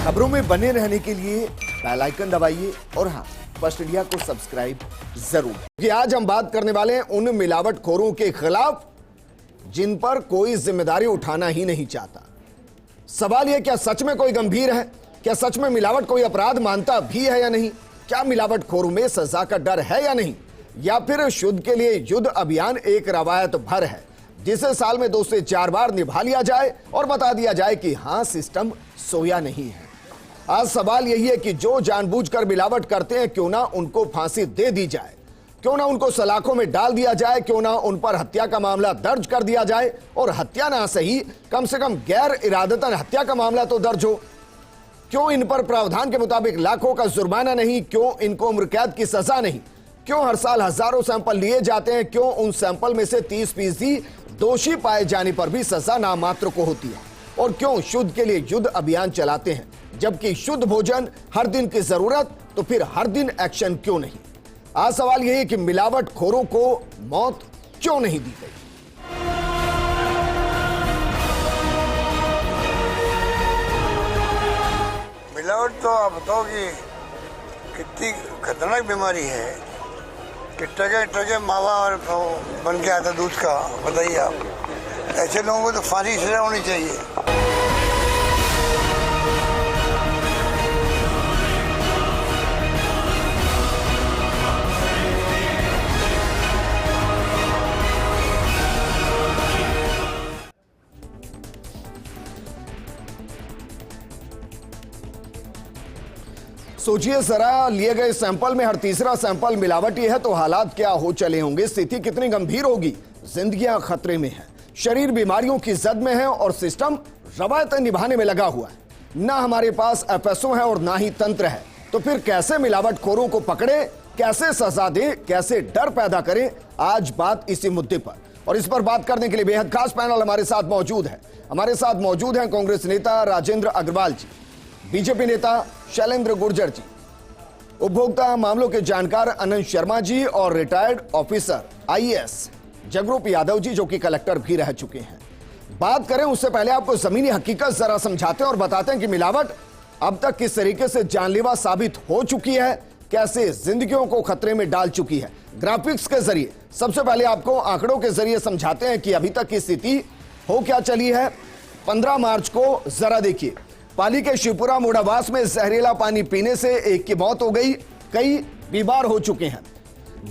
खबरों में बने रहने के लिए बेल आइकन दबाइए और हाँ, फर्स्ट इंडिया को सब्सक्राइब जरूर। कि आज हम बात करने वाले हैं उन मिलावटखोरों के खिलाफ जिन पर कोई जिम्मेदारी उठाना ही नहीं चाहता। सवाल यह, क्या सच में कोई गंभीर है? क्या सच में मिलावट कोई अपराध मानता भी है या नहीं? क्या मिलावटखोरों में सजा का डर है या नहीं? या फिर शुद्ध के लिए युद्ध अभियान एक रवायत भर है जिसे साल में 2 से 4 बार निभा लिया जाए और बता दिया जाए कि हां, सिस्टम सोया नहीं है। आज सवाल यही है कि जो जानबूझकर मिलावट करते हैं, क्यों ना उनको फांसी दे दी जाए, क्यों ना उनको सलाखों में डाल दिया जाए, क्यों ना उन पर हत्या का मामला दर्ज कर दिया जाए, और हत्या ना सही, कम से कम गैर इरादतन हत्या का मामला तो दर्ज हो। क्यों इन पर प्रावधान के मुताबिक लाखों का जुर्माना नहीं? क्यों इनको उम्र कैद की सजा नहीं? क्यों हर साल हजारों सैंपल लिए जाते हैं? क्यों उन सैंपल में से 30% दोषी पाए जाने पर भी सजा नामात्र को होती है? और क्यों शुद्ध के लिए युद्ध अभियान चलाते हैं, जबकि शुद्ध भोजन हर दिन की जरूरत, तो फिर हर दिन एक्शन क्यों नहीं? आज सवाल यही है कि मिलावटखोरों को मौत क्यों नहीं दी गई? मिलावट तो आप बताओ कि कितनी खतरनाक बीमारी है कि टके मावा और बन के आता दूध का। बताइए आप, ऐसे लोगों को तो फांसी सजा होनी चाहिए। सोचिए जरा, लिए गए सैंपल में हर तीसरा सैंपल मिलावटी है तो हालात क्या हो चले होंगे? स्थिति कितनी गंभीर होगी? जिंदगियां खतरे में हैं, शरीर बीमारियों की जद में है और सिस्टम रवायतें निभाने में लगा हुआ है। ना हमारे पास एफएसओ है और ना ही तंत्र है, तो फिर कैसे मिलावटखोरों को पकड़े, कैसे सजा दें, कैसे डर पैदा करें? आज बात इसी मुद्दे पर, और इस पर बात करने के लिए बेहद खास पैनल हमारे साथ मौजूद है। हमारे साथ मौजूद हैं कांग्रेस नेता राजेंद्र अग्रवाल जी, बीजेपी नेता शैलेंद्र गुर्जर जी, उपभोक्ता मामलों के जानकार अनंत शर्मा जी और retired officer IAS Jagroop Yadav ji, जो कि कलेक्टर भी रह चुके हैं। बात करें उससे पहले आपको जमीनी हकीकत जरा समझाते हैं और बताते हैं कि मिलावट अब तक किस तरीके से जानलेवा साबित हो चुकी है, कैसे जिंदगियों को खतरे में डाल चुकी है। ग्राफिक्स के जरिए सबसे पहले आपको आंकड़ों के जरिए समझाते हैं कि अभी तक की स्थिति हो क्या चली है। 15 मार्च को जरा देखिए, पाली के शिवपुरा मोड़ावास में जहरीला पानी पीने से एक की मौत हो गई, कई बीमार हो चुके हैं।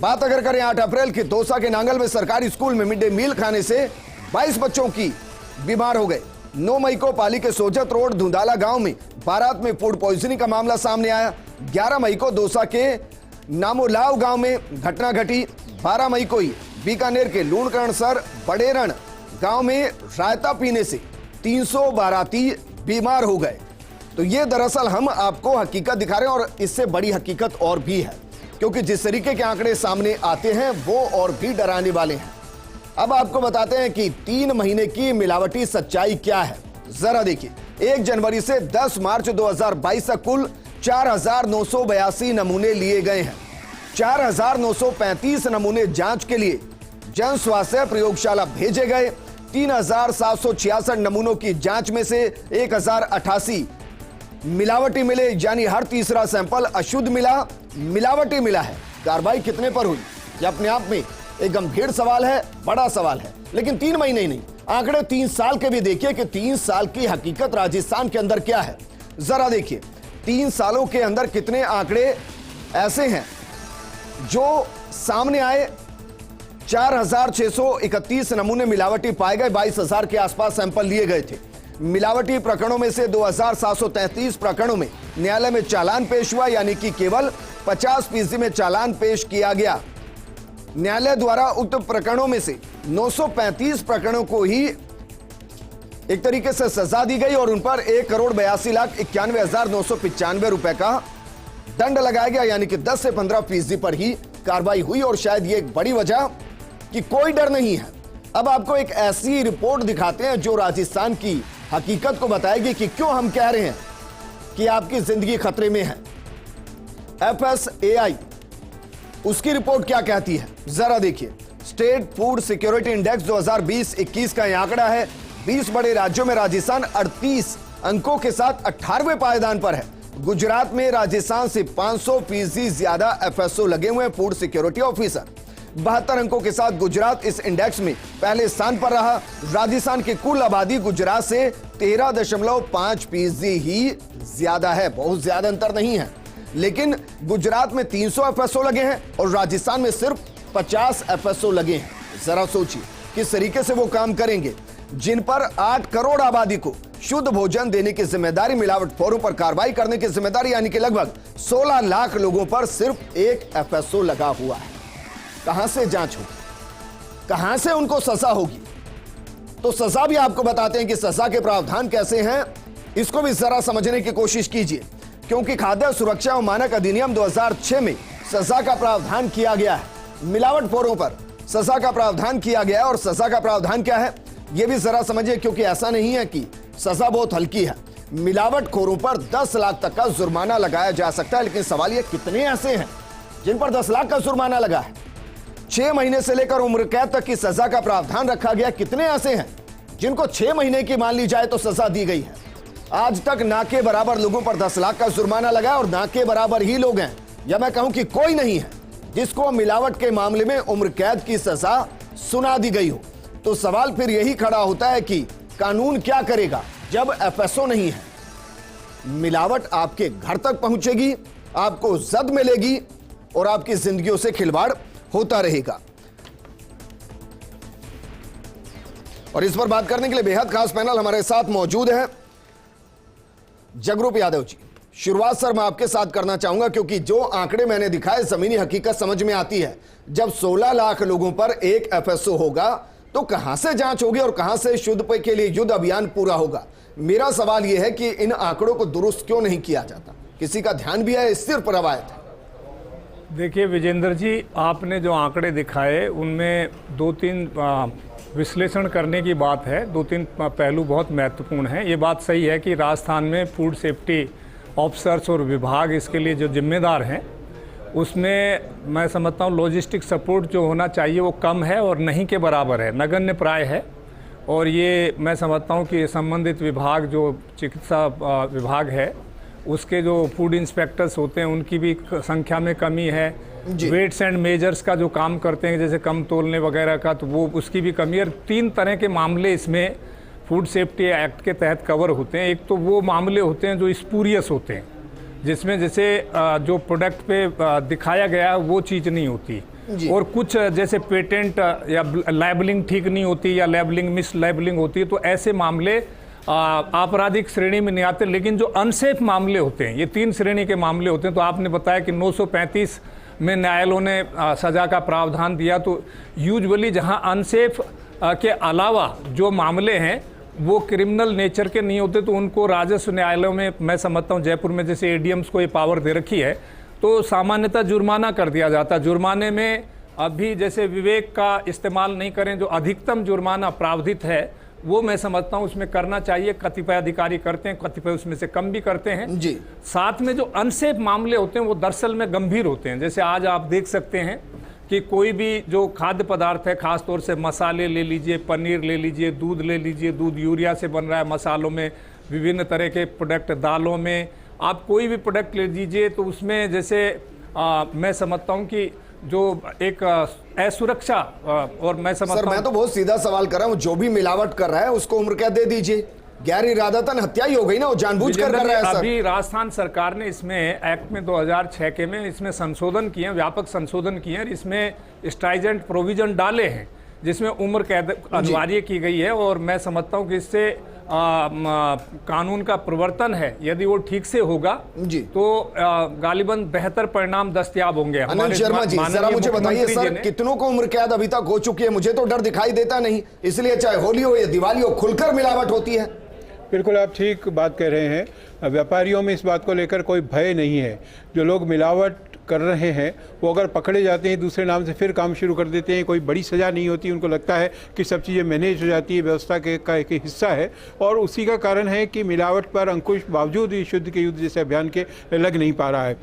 बात अगर करें 8 अप्रैल की, दौसा के नांगल में सरकारी स्कूल में मिड डे मील खाने से 22 बच्चों की बीमार हो गए। 9 मई को पाली के सोजत रोड धुंधाला गांव में बारात में फूड पॉइजनिंग का मामला सामने आया। 11 मई को दौसा के नामोलाव गांव में घटना घटी। 12 मई को ही बीकानेर के लूणकरणसर बड़ेरण गांव में रायता पीने से 300 बाराती बीमार हो गए। तो ये दरअसल हम आपको हकीकत दिखा रहे हैं, और इससे बड़ी हकीकत और भी है, क्योंकि जिस तरीके के आंकड़े सामने आते हैं वो और भी डराने वाले हैं। अब आपको बताते हैं कि 3 महीने की मिलावटी सच्चाई क्या है। जरा देखिए, 1 जनवरी से 10 मार्च 2022 तक कुल 4982 नमूने लिए गए हैं। 4935 नमूने जांच के लिए जन स्वास्थ्य प्रयोगशाला भेजे गए। 3766 नमूनों की जांच में से 1088 मिलावटी मिले, यानी हर तीसरा सैंपल अशुद्ध मिला, मिलावटी मिला है। कार्रवाई कितने पर हुई, यह अपने आप में एक गंभीर सवाल है, बड़ा सवाल है। लेकिन 3 महीने ही नहीं, आंकड़े 3 साल के भी देखिए कि 3 साल की हकीकत राजस्थान के अंदर क्या है। जरा देखिए, 3 सालों के अंदर कितने आंकड़े ऐसे हैं जो सामने आए। 4631 नमूने मिलावटी पाए गए, 22,000 के आसपास सैंपल लिए गए थे। मिलावटी प्रकरणों में से 2733 प्रकरणों में न्यायालय में चालान पेश हुआ, यानी कि केवल 50% में चालान पेश किया गया। न्यायालय द्वारा उक्त प्रकरणों में से 935 प्रकरणों को ही एक तरीके से सजा दी गई और उन पर 1,82,91,995 रुपए का दंड लगाया गया, यानी कि 10 से 15% पर ही कार्रवाई हुई। और शायद ये एक बड़ी वजह कि कोई डर नहीं है। अब आपको एक ऐसी रिपोर्ट दिखाते हैं जो राजस्थान की हकीकत को बताएगी कि क्यों हम कह रहे हैं कि आपकी जिंदगी खतरे में है। FSAI उसकी रिपोर्ट क्या कहती है, जरा देखिए। स्टेट फूड सिक्योरिटी इंडेक्स 2020-21 का यह आंकड़ा है। 20 बड़े राज्यों में राजस्थान अंकों के साथ 18वें पायदान पर है। गुजरात में राजस्थान से 500% ज्यादा एफएसओ लगे हुए हैं फूड सिक्योरिटी ऑफिसर। 72 अंकों के साथ गुजरात इस इंडेक्स में पहले स्थान पर रहा। राजस्थान की कुल आबादी गुजरात से 13.5% ही ज्यादा है, बहुत ज्यादा अंतर नहीं है। लेकिन गुजरात में 300 एफएसओ लगे हैं और राजस्थान में सिर्फ 50 एफएसओ लगे हैं। जरा सोचिए किस तरीके से वो काम करेंगे, जिन पर 8 करोड़ आबादी को शुद्ध भोजन देने की जिम्मेदारी, मिलावटखोरों पर कार्रवाई करने की जिम्मेदारी, यानी कि लगभग 16 लाख लोगों पर सिर्फ एक एफएसओ लगा हुआ है। कहां से जांच होगी, कहां से उनको सजा होगी? तो सजा भी आपको बताते हैं कि सजा के प्रावधान कैसे हैं, इसको भी जरा समझने की कोशिश कीजिए। क्योंकि खाद्य सुरक्षा और मानक अधिनियम 2006 में सजा का प्रावधान किया गया है, मिलावटखोरों पर सजा का प्रावधान किया गया है। और सजा का प्रावधान क्या है यह भी जरा समझिए, क्योंकि ऐसा नहीं है कि सजा बहुत हल्की है। मिलावटखोरों पर 10 लाख तक का जुर्माना लगाया जा सकता है। लेकिन सवाल यह कितने ऐसे हैं जिन पर 10 लाख का जुर्माना लगा है? 6 महीने से लेकर उम्र कैद तक की सजा का प्रावधान रखा गया। कितने ऐसे हैं जिनको 6 महीने की मान ली जाए तो सजा दी गई है? आज तक ना के बराबर लोगों पर 10 लाख का जुर्माना लगा है और ना के बराबर ही लोग हैं, या मैं कहूं कि कोई नहीं है जिसको मिलावट के मामले में उम्र कैद की सजा सुना दी गई हो। तो सवाल फिर यही खड़ा होता है कि कानून क्या करेगा जब एफएसओ नहीं है? मिलावट आपके घर तक पहुंचेगी, आपको जद मिलेगी और आपकी जिंदगियों से खिलवाड़ होता रहेगा। और इस पर बात करने के लिए बेहद खास पैनल हमारे साथ मौजूद है। जगरूप यादव जी, शुरुआत सर मैं आपके साथ करना चाहूंगा, क्योंकि जो आंकड़े मैंने दिखाए जमीनी हकीकत समझ में आती है। जब 16 लाख लोगों पर एक एफएसओ होगा तो कहां से जांच होगी और कहां से शुद्ध पेय के लिए युद्ध अभियान पूरा होगा? मेरा सवाल यह है कि इन आंकड़ों को दुरुस्त क्यों नहीं किया जाता? किसी का ध्यान भी है, सिर्फ रवायत है? देखिए विजेंद्र जी, आपने जो आंकड़े दिखाए उनमें 2-3 विश्लेषण करने की बात है। 2-3 पहलू बहुत महत्वपूर्ण हैं। ये बात सही है कि राजस्थान में फूड सेफ्टी ऑफिसर्स और विभाग इसके लिए जो जिम्मेदार हैं, उसमें मैं समझता हूँ लॉजिस्टिक सपोर्ट जो होना चाहिए वो कम है और नहीं के बराबर है, नगण्य प्राय है। और ये मैं समझता हूँ कि संबंधित विभाग जो चिकित्सा विभाग है, उसके जो फूड इंस्पेक्टर्स होते हैं उनकी भी संख्या में कमी है। वेट्स एंड मेजर्स का जो काम करते हैं, जैसे कम तोलने वगैरह का, तो वो उसकी भी कमी है। 3 तरह के मामले इसमें फूड सेफ्टी एक्ट के तहत कवर होते हैं। एक तो वो मामले होते हैं जो स्पूरियस होते हैं, जिसमें जैसे जो प्रोडक्ट पे दिखाया गया वो चीज़ नहीं होती, और कुछ जैसे पेटेंट या लेबलिंग ठीक नहीं होती या लेबलिंग मिस लेबलिंग होती है, तो ऐसे मामले आपराधिक श्रेणी में नहीं आते। लेकिन जो अनसेफ मामले होते हैं, ये 3 श्रेणी के मामले होते हैं। तो आपने बताया कि 935 में न्यायालयों ने सजा का प्रावधान दिया। तो यूजुअली जहां अनसेफ के अलावा जो मामले हैं वो क्रिमिनल नेचर के नहीं होते, तो उनको राजस्व न्यायालयों में मैं समझता हूँ, जयपुर में जैसे एडीएम्स को ये पावर दे रखी है, तो सामान्यतः जुर्माना कर दिया जाता है। जुर्माने में अभी जैसे विवेक का इस्तेमाल नहीं करें, जो अधिकतम जुर्माना प्रावधित है वो मैं समझता हूँ उसमें करना चाहिए। कतिपय अधिकारी करते हैं, कतिपय उसमें से कम भी करते हैं जी। साथ में जो अनसेफ मामले होते हैं वो दरअसल में गंभीर होते हैं। जैसे आज आप देख सकते हैं कि कोई भी जो खाद्य पदार्थ है, खासतौर से मसाले ले लीजिए, पनीर ले लीजिए, दूध ले लीजिए, दूध यूरिया से बन रहा है, मसालों में विभिन्न तरह के प्रोडक्ट, दालों में आप कोई भी प्रोडक्ट ले लीजिए, तो उसमें जैसे मैं समझता हूँ कि जो एक असुरक्षा, और मैं समझता हूं, सर मैं तो बहुत सीधा सवाल कर रहा हूं, जो भी मिलावट कर रहा है उसको उम्र कैद दे दीजिए। गैर इरादतन हत्या ही हो गई ना, वो जानबूझ कर रहा है। अभी राजस्थान सरकार ने इसमें एक्ट में 2006 के में इसमें संशोधन किए हैं, व्यापक संशोधन किए हैं, इसमें स्ट्राइजेंट प्रोविजन डाले हैं जिसमें उम्र कैद अनिवार्य की गई है। और मैं समझता हूं कि इससे कानून का प्रवर्तन है, यदि वो ठीक से होगा तो गालिबन बेहतर परिणाम दस्तयाब होंगे। अनिल शर्मा जी, जरा मुझे बताइए सर, कितनों को उम्र कैद अभी तक हो चुकी है? मुझे तो डर दिखाई देता नहीं, इसलिए चाहे होली हो या दिवाली हो, खुलकर मिलावट होती है। बिल्कुल आप ठीक बात कह रहे हैं। व्यापारियों में इस बात को लेकर कोई भय नहीं है। जो लोग मिलावट कर रहे हैं वो अगर पकड़े जाते हैं दूसरे नाम से फिर काम शुरू कर देते हैं, कोई बड़ी सज़ा नहीं होती, उनको लगता है कि सब चीज़ें मैनेज हो जाती है, व्यवस्था का एक हिस्सा है। और उसी का कारण है कि मिलावट पर अंकुश बावजूद ही शुद्ध के युद्ध जैसे अभियान के लग नहीं पा रहा है।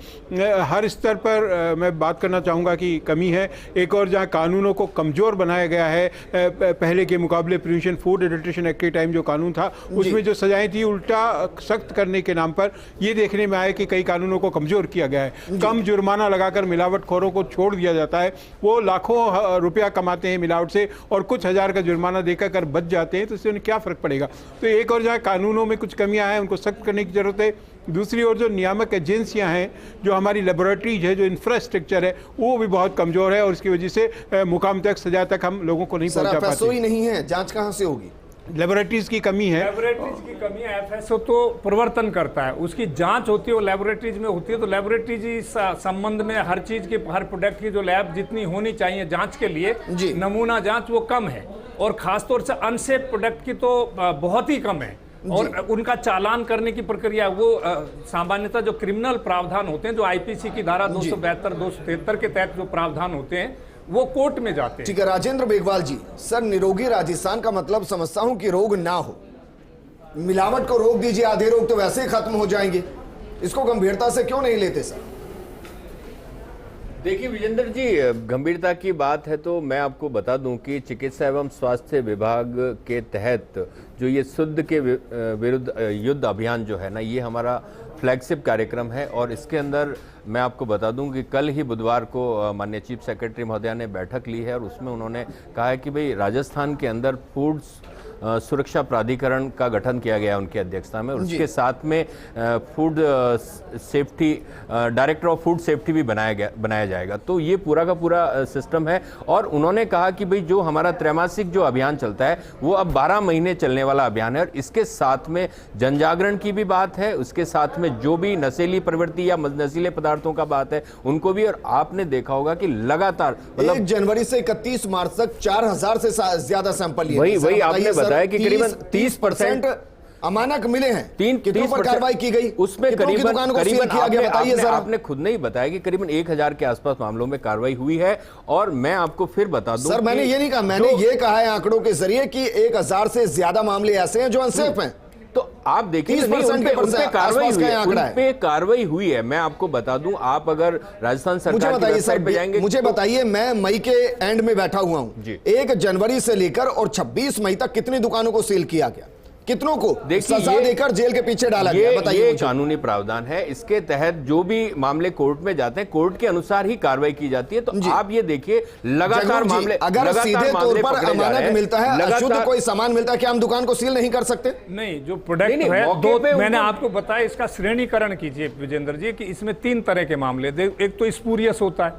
हर स्तर पर मैं बात करना चाहूँगा कि कमी है। एक और जहाँ कानूनों को कमज़ोर बनाया गया है, पहले के मुकाबले प्रिवेंशन फूड एडल्ट्रेशन एक्ट के टाइम जो कानून था उसमें जो सजाएं थी उल्टा सख्त करने के नाम पर ये देखने में आया कि कई कानूनों को कमज़ोर किया गया है। कम जुर्माना लगाकर मिलावटखोरों को छोड़ दिया जाता है, वो लाखों रुपया कमाते हैं मिलावट से और कुछ हज़ार का जुर्माना देकर कर बच जाते हैं, तो इससे उन्हें क्या फ़र्क पड़ेगा। तो एक और जहाँ कानूनों में कुछ कमियां हैं उनको सख्त करने की ज़रूरत है। दूसरी ओर जो नियामक एजेंसियां हैं, जो हमारी लेबोरेटरीज है, जो इंफ्रास्ट्रक्चर है, वो भी बहुत कमज़ोर है और इसकी वजह से मुकाम तक सजा तक हम लोगों को नहीं पहुंचा पाते। ही नहीं है, जांच कहाँ से होगी? लेबोरेटरीज की कमी है। लेबोरेटरीज की कमी है। एफएसओ तो प्रवर्तन करता है, उसकी जांच होती है, वो लेबोरेटरीज में होती है। तो लेबोरेटरीज इस संबंध में हर चीज की, हर प्रोडक्ट की जो लैब जितनी होनी चाहिए जांच के लिए, नमूना जांच वो कम है। और खासतौर से अनसेफ प्रोडक्ट की तो बहुत ही कम है। और उनका चालान करने की प्रक्रिया वो सामान्यतः जो क्रिमिनल प्रावधान होते हैं, जो आईपीसी की धारा 272, 273 के तहत जो प्रावधान होते हैं वो कोर्ट में जाते हैं। ठीक है राजेंद्र बेगवाल जी, सर निरोगी राजस्थान का मतलब समझता हूं कि रोग ना हो, मिलावट को रोक दीजिए, आधे रोग तो वैसे ही खत्म हो जाएंगे, इसको गंभीरता से क्यों नहीं लेते सर? देखिए विजेंद्र जी, गंभीरता की बात है तो मैं आपको बता दूं कि चिकित्सा एवं स्वास्थ्य विभाग के तहत जो ये शुद्ध के विरुद्ध युद्ध अभियान जो है ना, ये हमारा फ्लैगशिप कार्यक्रम है। और इसके अंदर मैं आपको बता दूं कि कल ही बुधवार को माननीय चीफ सेक्रेटरी महोदया ने बैठक ली है और उसमें उन्होंने कहा है कि भाई राजस्थान के अंदर फूड्स सुरक्षा प्राधिकरण का गठन किया गया उनकी अध्यक्षता में, और उसके साथ में food safety director of food safety भी बनाया जाएगा। तो ये पूरा का पूरा सिस्टम है। और उन्होंने कहा कि भाई जो हमारा त्रैमासिक जो अभियान चलता है वो अब 12 महीने चलने वाला अभियान है, और इसके साथ में जन जागरण की भी बात है, उसके साथ में जो भी नशीली प्रवृत्ति या नशीले पदार्थों का बात है उनको भी। और आपने देखा होगा कि लगातार 1 जनवरी से 31 मार्च तक 4000 से ज्यादा सैंपल लिए। वही आपने बताया कि करीबन 30% अमानक मिले हैं। 30% पर कार्रवाई की गई, उसमें करीबन बताइए आपने खुद नहीं बताया कि करीबन 1000 के आसपास मामलों में कार्रवाई हुई है। और मैं आपको फिर बता दूं सर, मैंने ये नहीं कहा, मैंने ये कहा है आंकड़ों के जरिए कि 1000 से ज्यादा मामले ऐसे हैं जो अनसेफ हैं। तो आप देखिए उनपे कार्रवाई हुई है। मैं आपको बता दूं, आप अगर राजस्थान सरकार की वेबसाइट पे जाएंगे, मुझे बताइए, मैं मई के एंड में बैठा हुआ हूं, 1 जनवरी से लेकर और 26 मई तक कितनी दुकानों को सील किया गया, कितनों को सजा देकर जेल के पीछे डाला गया? बताइए। ये कानूनी प्रावधान है, इसके तहत जो भी मामले कोर्ट में जाते हैं कोर्ट के अनुसार ही कार्रवाई की जाती है। तो आप ये देखिए लगातार मामले, अगर सीधे तौर पर अमानक मिलता है, अशुद्ध कोई सामान मिलता है, क्या हम दुकान को सील नहीं कर सकते? नहीं, जो प्रोडक्ट है मैंने आपको बताया, इसका श्रेणीकरण कीजिए विजेंद्र जी कि इसमें 3 तरह के मामले, एक तो स्पूरियस होता है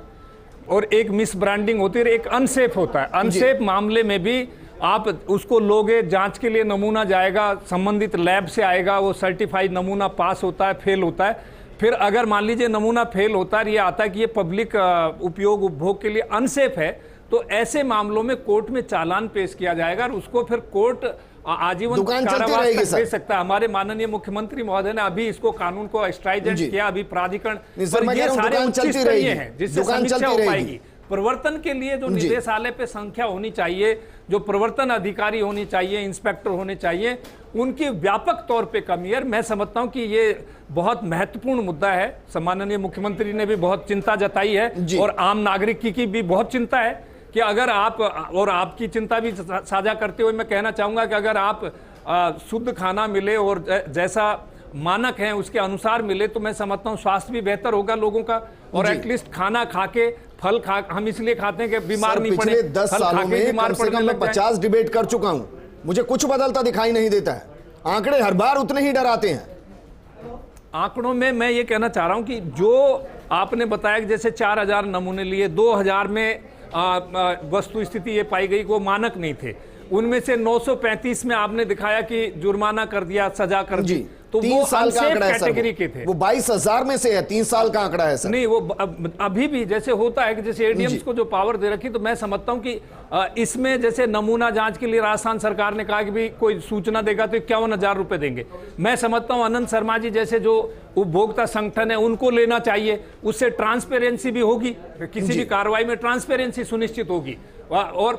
और एक मिस ब्रांडिंग होती है, एक अनसेफ होता है। अनसेफ मामले में भी आप उसको लोगे, जांच के लिए नमूना जाएगा, संबंधित लैब से आएगा, वो सर्टिफाइड नमूना पास होता है, फेल होता है। फिर अगर मान लीजिए नमूना फेल होता है, ये आता है कि ये पब्लिक उपयोग उपभोग के लिए अनसेफ है, तो ऐसे मामलों में कोर्ट में चालान पेश किया जाएगा और उसको फिर कोर्ट आजीवन कारावास तक दे सकता है। हमारे माननीय मुख्यमंत्री महोदय ने अभी इसको कानून को स्ट्राइजेंट किया, अभी प्राधिकरण पर ये सारे उच्च स्तरीय हैं जिससे समीक्षा हो पाएगी। प्रवर्तन के लिए जो निदेशालय पे संख्या होनी चाहिए, जो प्रवर्तन अधिकारी होनी चाहिए, इंस्पेक्टर होने चाहिए, उनकी व्यापक तौर पे कमी है। मैं समझता हूं कि ये बहुत महत्वपूर्ण मुद्दा है। माननीय मुख्यमंत्री ने भी बहुत चिंता जताई है और आम नागरिक की भी बहुत चिंता है कि अगर आप, और आपकी चिंता भी साझा करते हुए मैं कहना चाहूंगा कि अगर आप शुद्ध खाना मिले और जैसा मानक हैं उसके अनुसार मिले, तो मैं समझता हूं स्वास्थ्य भी बेहतर होगा लोगों का। और एटलीस्ट खाना खा के, फल खा, हम इसलिए खाते हैं कि बीमार नहीं पड़े। 10 सालों में कम से कम मैं 50 डिबेट कर चुका हूं, मुझे कुछ बदलता दिखाई नहीं देता है। आंकड़े हर बार उतने ही डराते हैं। आंकड़ों में मैं ये कहना चाह रहा हूं कि जो आपने बताया कि जैसे 4000 नमूने लिए, 2000 में वस्तु स्थिति ये पाई गई कि वो मानक नहीं थे, उनमें से 935 में आपने दिखाया कि जुर्माना कर दिया, सजा कर दी। तो 3 वो साल का अनसेफ आंकड़ा है सर, कैटेगरी के थे। वो 22,000 में से है, 3 साल का आंकड़ा है सर। नहीं, वो अभी भी जैसे होता है कि जैसे एडीएम्स को जो पावर दे रखी, तो मैं समझता हूं कि इसमें जैसे नमूना जांच के लिए राजस्थान सरकार ने कहा कि भी कोई सूचना देगा तो 51,000 रुपए देंगे। मैं समझता हूं अनंत शर्मा जी जैसे जो उपभोक्ता संगठन है उनको लेना चाहिए, उससे ट्रांसपेरेंसी भी होगी, किसी भी कार्रवाई में ट्रांसपेरेंसी सुनिश्चित होगी। और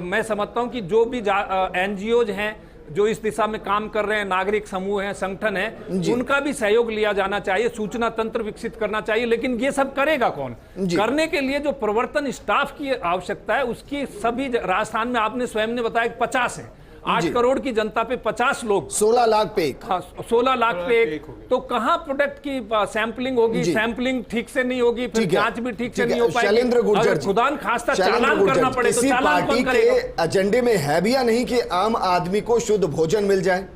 मैं समझता हूं कि जो भी एनजीओज हैं जो इस दिशा में काम कर रहे हैं, नागरिक समूह हैं, संगठन हैं, उनका भी सहयोग लिया जाना चाहिए, सूचना तंत्र विकसित करना चाहिए। लेकिन ये सब करेगा कौन? करने के लिए जो प्रवर्तन स्टाफ की आवश्यकता है, उसकी सभी राजस्थान में आपने स्वयं ने बताया 50 है। 8 करोड़ की जनता पे 50 लोग, 16 लाख पे एक। हाँ, 16 लाख पे एक। तो कहाँ प्रोडक्ट की सैंपलिंग होगी? सैंपलिंग ठीक से नहीं होगी, फिर जांच भी ठीक से नहीं हो पाएगी। शैलेंद्र गुर्जर जी, खुदा न खास्ता चालान करना पड़े तो किसी चालान पार्टी कौन के करेगा? एजेंडे में है भी या नहीं कि आम आदमी को शुद्ध भोजन मिल जाए?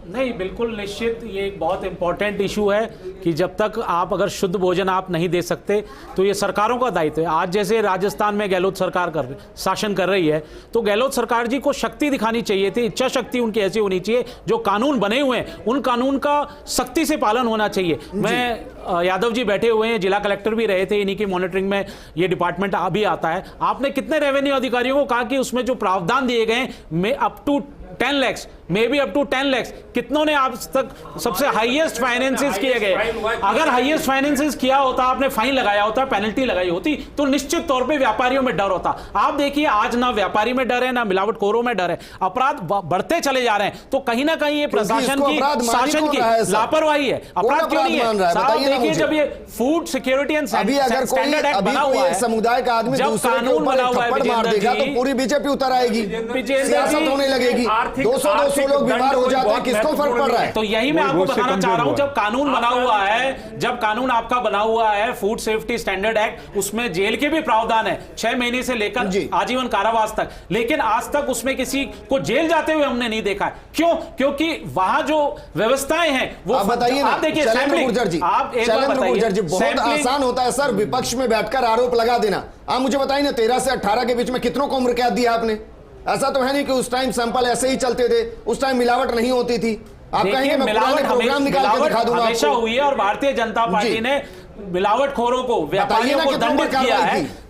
नहीं, बिल्कुल निश्चित ये एक बहुत इंपॉर्टेंट इशू है कि जब तक आप अगर शुद्ध भोजन आप नहीं दे सकते तो ये सरकारों का दायित्व है। आज जैसे राजस्थान में गहलोत सरकार शासन कर रही है, तो गहलोत सरकार जी को शक्ति दिखानी चाहिए थी, इच्छा शक्ति उनकी ऐसी होनी चाहिए, जो कानून बने हुए हैं उन कानून का सख्ती से पालन होना चाहिए। मैं यादव जी बैठे हुए हैं, जिला कलेक्टर भी रहे थे, इन्हीं की मॉनिटरिंग में ये डिपार्टमेंट अभी आता है। आपने कितने रेवेन्यू अधिकारियों को कहा कि उसमें जो प्रावधान दिए गए में up to 10 lakh, may be up to 10 lakh, कितनों ने आज तक सबसे हाईएस्ट फाइनेंसेस किए गए? अगर हाईएस्ट फाइनेंसेस किया होता, आपने फाइन लगाया होता, पेनल्टी लगाई होती, तो निश्चित तौर पे व्यापारियों में डर होता। आप देखिए आज ना व्यापारी में डर है, ना मिलावटखोरों में डर है, अपराध बढ़ते चले जा रहे हैं। तो कहीं ना कहीं ये प्रशासन की, शासन की लापरवाही है। अपराध क्यों नहीं है? साहब देखिए, जब ये food security and standard act बना हुआ है, समुदाय का आदमी जब कानून बना हुआ है विजेंद्र जी, तो पूरी बीजेपी उतर आएगी, सियासत होने लगेगी, 200 लोग बीमार हो जाते हैं, किसको फर्क पड़ रहा है? तो यही मैं आपको बताना चाह रहा हूं, जब कानून बना हुआ है, जब कानून आपका बना हुआ है फूड सेफ्टी स्टैंडर्ड एक्ट, उसमें जेल के भी प्रावधान है, 6 महीने से लेकर आजीवन कारावास तक, लेकिन आज तक उसमें किसी को जेल जाते हुए हमने नहीं देखा है। क्यों? क्योंकि वहां जो व्यवस्थाएं हैं वो, आप बताइए ना, आप देखिए शैलेंद्र गुर्जर जी, बहुत आसान होता है सर विपक्ष में बैठकर आरोप लगा देना। आप मुझे बताइए ना, 13 से 18 के बीच में कितनों को उम्र कैद दिया आपने? ऐसा तो है नहीं कि उस टाइम सैंपल ऐसे ही चलते थे, उस टाइम मिलावट नहीं होती थी। आप कहेंगे मैं पुराने प्रोग्राम निकाल के दिखा दूंगा हमेशा आपको। हुई है, और भारतीय जनता पार्टी ने मिलावटखोरों को, व्यापारियों को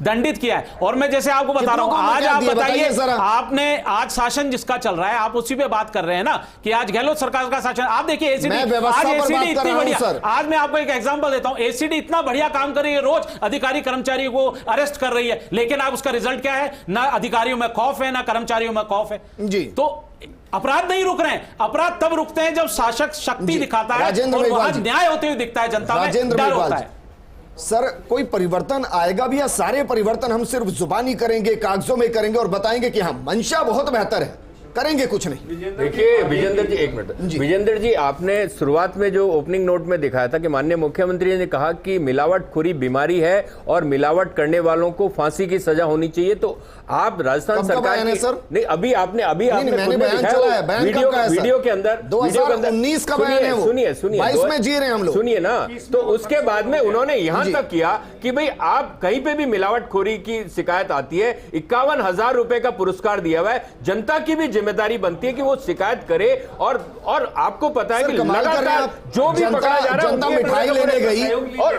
दंडित किया है। और मैं जैसे आपको बता रहा हूं, आज आप बताइए, आपने आज शासन जिसका चल रहा है, आप उसी पे बात कर रहे हैं ना कि आज गहलोत सरकार का शासन। आप देखिए एसीडी, आज एसीडी इतनी बढ़िया, आज मैं आपको एक एग्जांपल देता हूं, एसीडी इतना बढ़िया काम कर रही है, रोज अधिकारी कर्मचारियों को अरेस्ट कर रही है, लेकिन आप उसका रिजल्ट क्या है? ना अधिकारियों में खौफ है, ना कर्मचारियों में खौफ है जी। तो अपराध नहीं रुक रहे हैं। अपराध तब रुकते हैं जब शासक शक्ति दिखाता है और वहां न्याय होते हुए दिखता है, जनता में डर होता है। सर कोई परिवर्तन आएगा भी या सारे परिवर्तन हम सिर्फ जुबानी करेंगे, कागजों में करेंगे और बताएंगे कि हाँ मंशा बहुत बेहतर है, करेंगे कुछ नहीं? देखिए विजेंद्र जी, एक मिनट। विजेंद्र जी, आपने शुरुआत में जो ओपनिंग नोट में दिखाया था कि माननीय मुख्यमंत्री ने कहा कि मिलावटखोरी बीमारी है और मिलावट करने वालों को फांसी की सजा होनी चाहिए, तो आप राजस्थान सरकार की, सर? नहीं, अभी आपने मैंने बयान चला है, बयान वीडियो के अंदर 2019 का बयान है वो, सुनिए 22 में जी रहे हैं हम लोग, सुनिए ना। तो उसके बाद में उन्होंने यहां तक किया कि भाई आप कहीं पे भी मिलावटखोरी की शिकायत आती है, 51,000 रुपए का पुरस्कार दिया हुआ है। जनता की भी जिम्मेदारी बनती है कि वो शिकायत करे, और आपको पता है कि लगातार जो भी पकड़ा जा रहा है जनता मिठाई लेने गई। और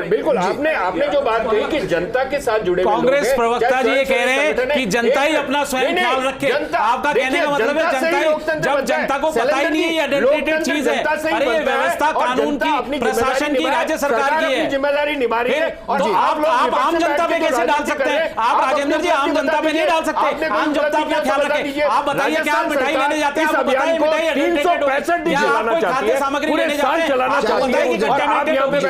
बिल्कुल आपने जो बात कही कि जनता के साथ जुड़े कांग्रेस प्रवक्ता जी ये कह रहे हैं कि जनता ही अपना स्वयं ख्याल रखे। आपका कहने का मतलब है जनता ही, जब जनता को पता ही नहीं है आइडेंटिटेड चीज है, अरे ये व्यवस्था कानून की, प्रशासन की, राज्य सरकार की है, जिम्मेदारी निभा रही है। तो आप आम जनता पे कैसे डाल सकते हैं? आप राजेंद्र जी आम जनता पे नहीं डाल सकते। आम जनता अपना ख्याल रखे। आप बताइए क्या आप मिठाई लेने जाते हैं? आपको बताइए मिठाई आइडेंटिटेड खाद्य सामग्री लेने जाते हैं? आपको बताइए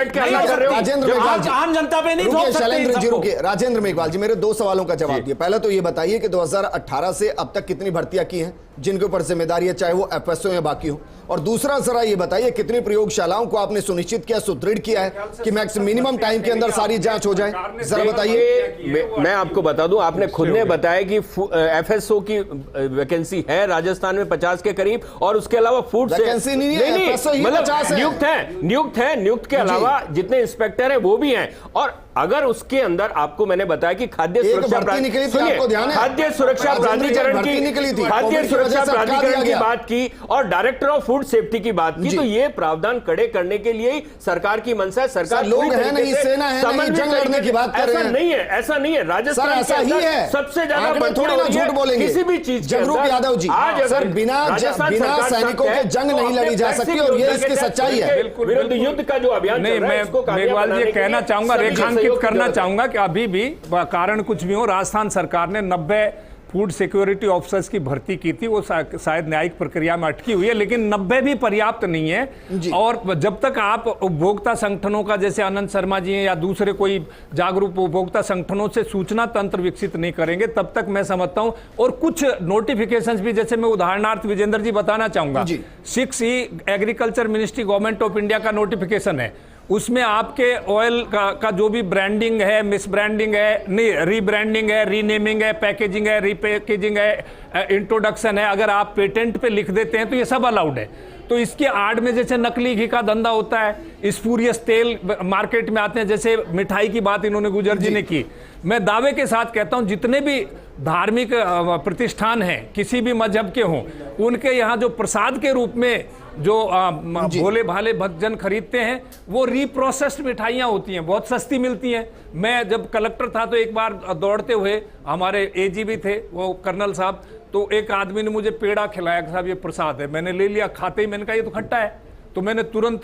कि आम जनता पे नहीं थोप सकते। राजेंद्र मेघवाल जी, मेरे 2 सवालों का जवाब दिए। पहले तो ये बताइए कि 2018 से अब तक कितनी भर्तियां की हैं जिनके ऊपर जिम्मेदारी है, चाहे वो एफएसओ या बाकी हो? और दूसरा जरा ये बताइए कितनी प्रयोगशालाओं को आपने सुनिश्चित किया, सुदृढ़ किया है कि मिनिमम टाइम के अंदर सारी जांच हो जाए? जरा बताइए। मैं आपको बता दूं, आपने खुद ने बताया कि एफएसओ की वैकेंसी है राजस्थान में 50 के करीब, और उसके अलावा फूड वैकेंसी नहीं है, मतलब नियुक्त है। नियुक्त के अलावा जितने इंस्पेक्टर हैं वो भी हैं। और अगर उसके अंदर आपको मैंने बताया कि खाद्य सुरक्षा खाद्य सुरक्षा प्राधिकरण की खाद्य सुरक्षा प्राधिकरण की बात की और डायरेक्टर ऑफ फूड सेफ्टी की बात की, तो ये प्रावधान कड़े करने के लिए ही सरकार की मंशा है। सरकार लोग हैं नहीं, सेना है नहीं, जंग लड़ने की बात कर रहे हैं। नहीं है, ऐसा नहीं है। राजस्थान ऐसा ही है, सबसे ज्यादा थोड़ी ना झूठ बोलेंगे किसी भी चीज। जगरूप यादव जी, सर बिना सैनिकों के जंग नहीं लड़ी जा सकती और ये इसकी सच्चाई है। विरुद्ध युद्ध का जो अभियान नहीं, मैं मेघवाल जी कहना चाहूंगा, रेखांकित करना चाहूंगा कि अभी भी कारण कुछ भी हो, राजस्थान सरकार ने 90 फूड सिक्योरिटी ऑफिसर्स की भर्ती की थी, वो शायद न्यायिक प्रक्रिया में अटकी हुई है, लेकिन 90 भी पर्याप्त नहीं है। और जब तक आप उपभोक्ता संगठनों का, जैसे आनंद शर्मा जी हैं या दूसरे कोई जागरूक उपभोक्ता संगठनों से सूचना तंत्र विकसित नहीं करेंगे, तब तक मैं समझता हूं। और कुछ नोटिफिकेशंस भी, जैसे मैं उदाहरणार्थ विजेंद्र जी बताना चाहूंगा, 6E agriculture ministry government of India का नोटिफिकेशन है, उसमें आपके ऑयल का जो भी ब्रांडिंग है, मिस ब्रांडिंग है, नहीं रीब्रांडिंग है, रीनेमिंग है, पैकेजिंग है, रीपैकेजिंग है, इंट्रोडक्शन है, अगर आप पेटेंट पे लिख देते हैं तो ये सब अलाउड है। तो इसके आड़ में जैसे नकली घी का धंधा होता है, स्पूरियस तेल मार्केट में आते हैं, जैसे मिठाई की बात इन्होंने गुजर जी ने की। मैं दावे के साथ कहता हूं, जितने भी धार्मिक प्रतिष्ठान हैं, किसी भी मजहब के हों, उनके यहाँ जो प्रसाद के रूप में जो भोले भाले भक्तजन खरीदते हैं, वो रीप्रोसेस्ड मिठाइयाँ होती हैं, बहुत सस्ती मिलती हैं। मैं जब कलेक्टर था तो एक बार दौड़ते हुए हमारे AG भी थे, वो कर्नल साहब, तो एक आदमी ने मुझे पेड़ा खिलाया, साहब ये प्रसाद है। मैंने ले लिया, खाते ही मैंने कहा ये तो खट्टा है। तो मैंने तुरंत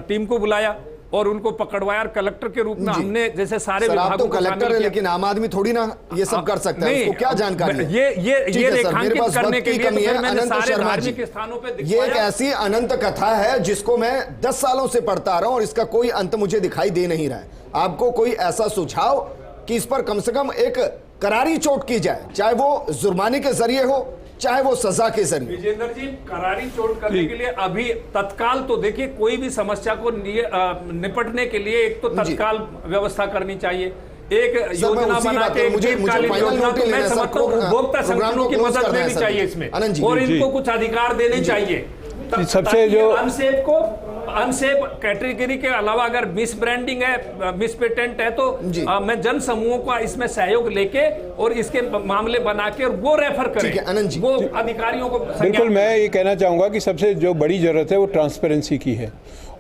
टीम को बुलाया और उनको पकड़वाया। कलेक्टर के रूप में हमने जैसे सारे विभागों को कलेक्टर है, लेकिन आम आदमी थोड़ी ना ये सब कर सकता है, उसको क्या जानकारी है? ये रेखांकित करने के लिए मैंने सारे धार्मिक स्थानों पे ये एक ऐसी अनंत कथा है जिसको मैं 10 सालों से पढ़ता आ रहा हूं और इसका कोई अंत मुझे दिखाई दे नहीं रहा है। आपको कोई ऐसा सुझाव कि इस पर कम से कम एक करारी चोट की जाए, चाहे वो जुर्माने के जरिए हो, चाहे वो सजा के जरिए। विजेंद्र जी, करारी चोट करने के लिए अभी तत्काल तो देखिए, कोई भी समस्या को निपटने के लिए एक तो तत्काल व्यवस्था करनी चाहिए, एक योजना बना के योजना, तो मैं समझता हूँ उपभोक्ता संगठनों की मदद लेनी चाहिए इसमें, और इनको कुछ अधिकार देने चाहिए। सबसे जो अनसेफ कैटेगरी के अलावा अगर मिस ब्रांडिंग है, मिस पेटेंट है, तो मैं जन समूहों का इसमें सहयोग लेके और इसके मामले बना के और वो रेफर करें, वो अधिकारियों को। बिल्कुल, मैं ये कहना चाहूँगा कि सबसे जो बड़ी जरूरत है वो ट्रांसपेरेंसी की है।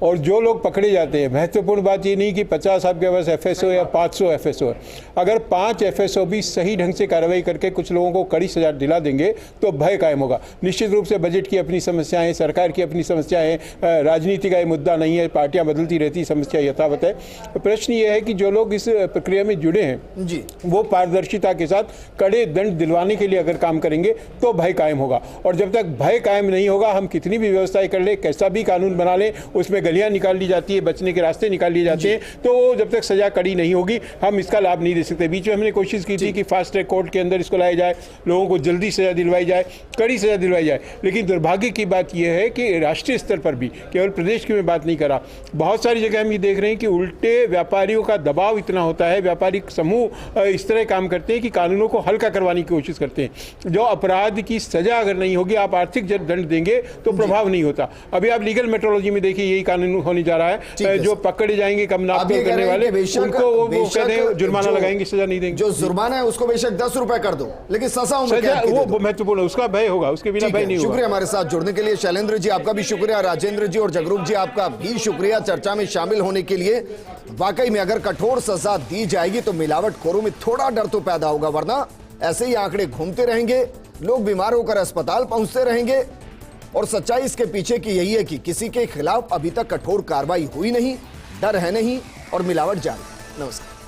और जो लोग पकड़े जाते हैं, महत्वपूर्ण बात ये नहीं कि 50 आपके पास FSO या 500 FSO है, अगर 5 FSO भी सही ढंग से कार्रवाई करके कुछ लोगों को कड़ी सजा दिला देंगे तो भय कायम होगा। निश्चित रूप से बजट की अपनी समस्याएं, सरकार की अपनी समस्याएं, राजनीति का ये मुद्दा नहीं है, पार्टियां बदलती रहती, समस्या यथावत है। प्रश्न ये है कि जो लोग इस प्रक्रिया में जुड़े हैं जी, वो पारदर्शिता के साथ कड़े दंड दिलवाने के लिए अगर काम करेंगे तो भय कायम होगा। और जब तक भय कायम नहीं होगा, हम कितनी भी व्यवस्थाएं कर ले, कैसा भी कानून बना लें, उसमें गलियां निकाल ली जाती है, बचने के रास्ते निकाल लिए जाते हैं, तो जब तक सजा कड़ी नहीं होगी हम इसका लाभ नहीं दे सकते। बीच में हमने कोशिश की थी कि फास्ट ट्रैक कोर्ट के अंदर इसको लाया जाए, लोगों को जल्दी सजा दिलवाई जाए, कड़ी सजा दिलवाई जाए, लेकिन दुर्भाग्य की बात यह है कि राष्ट्रीय स्तर पर भी, केवल प्रदेश की मैं बात नहीं करा, बहुत सारी जगह हम ये देख रहे हैं कि उल्टे व्यापारियों का दबाव इतना होता है, व्यापारिक समूह इस तरह काम करते हैं कि कानूनों को हल्का करवाने की कोशिश करते हैं। जो अपराध की सजा अगर नहीं होगी, आप आर्थिक दंड देंगे तो प्रभाव नहीं होता। अभी आप लीगल मेट्रोलॉजी में देखिए, यही कानून होने जा रहा है, जो पकड़े जाएंगे कम नापतोल करने वाले उनको वो कहते हैं जुर्माना लगाएंगे, सजा नहीं देंगे। जो जुर्माना है उसको बेशक 10 रुपए कर दो, लेकिन सजा वो महत्वपूर्ण, उसका भय होगा, उसके बिना भय नहीं होगा। शुक्रिया हमारे साथ जुड़ने के लिए शैलेंद्र जी, आपका भी शुक्रिया, राजेंद्र जी और जगरूप जी आपका भी शुक्रिया चर्चा में शामिल होने के लिए। वाकई में अगर कठोर सजा दी जाएगी तो मिलावटखोरों में थोड़ा डर तो पैदा होगा, वरना ऐसे ही आंकड़े घूमते रहेंगे, लोग बीमार होकर अस्पताल पहुंचते रहेंगे। और सच्चाई इसके पीछे की यही है कि किसी के खिलाफ अभी तक कठोर कार्रवाई हुई नहीं, डर है नहीं और मिलावट जारी। नमस्कार।